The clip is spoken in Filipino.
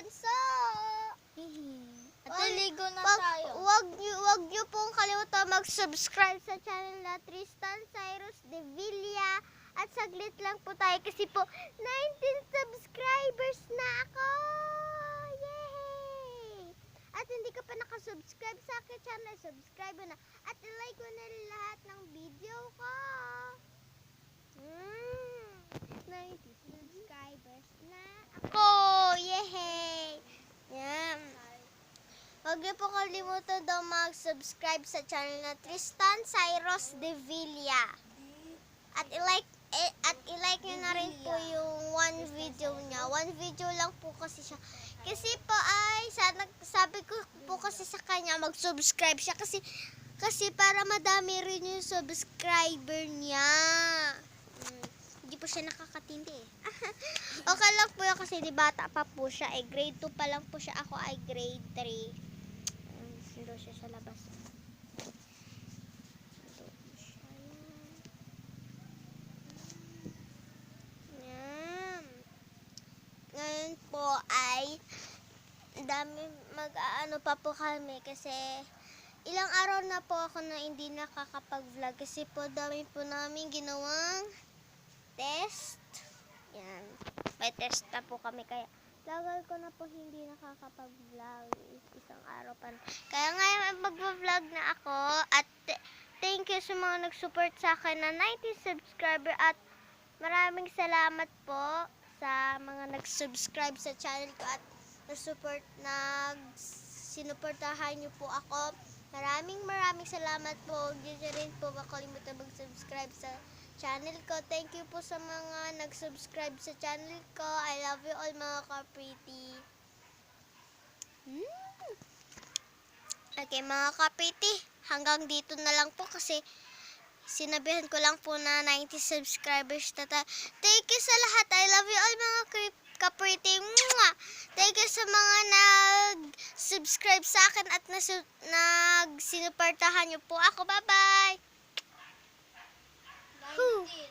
bunso. At naligo na Wag, tayo. wag niyo pong kalimutan mag-subscribe sa channel na Tristan Cyrus de Villa. At saglit lang po tayo kasi po 19 subscribers na ako. Yay! At hindi ka pa nakasubscribe sa akin channel, subscribe mo na. At like mo na lahat ng video ko. 90 subscribers na ako. Yay! Yan. Huwag niyo po kalimutan daw mag-subscribe sa channel na Tristan Cyrus de Villa. At i-like niyo na rin po yung one video niya. One video lang po kasi siya. Kasi po ay sabi ko po kasi sa kanya mag-subscribe siya kasi para madami rin yung subscriber niya. Hindi po siya nakakatindi eh. Okay lang po yun kasi di bata pa po siya. Grade 2 pa lang po siya. Ako ay grade 3. Sindo siya sa labas. Yan. Ngayon po ay dami mag-aano pa po kami kasi ilang araw na po ako na hindi nakakapag-vlog kasi po dami po namin ginawang test. Yan. May test na po kami kaya tagal ko na po hindi nakakapag-vlog. Isang araw pa. Kaya ngayon mag-vlog na ako at thank you sa mga nag-support sa akin na 90 subscriber at maraming salamat po sa mga nag-subscribe sa channel ko at sinuportahan niyo po ako. Maraming salamat po. Huwag niyo rin po makalimutan mag-subscribe sa channel ko. Thank you po sa mga nag-subscribe sa channel ko. I love you all mga ka-pretty. Okay mga ka-pretty, hanggang dito na lang po kasi sinabihan ko lang po na 90 subscribers na tayo. Thank you sa lahat. I love you all mga ka-pretty. Thank you sa mga nag-subscribe sa akin at sinuportahan niyo po ako. Bye-bye!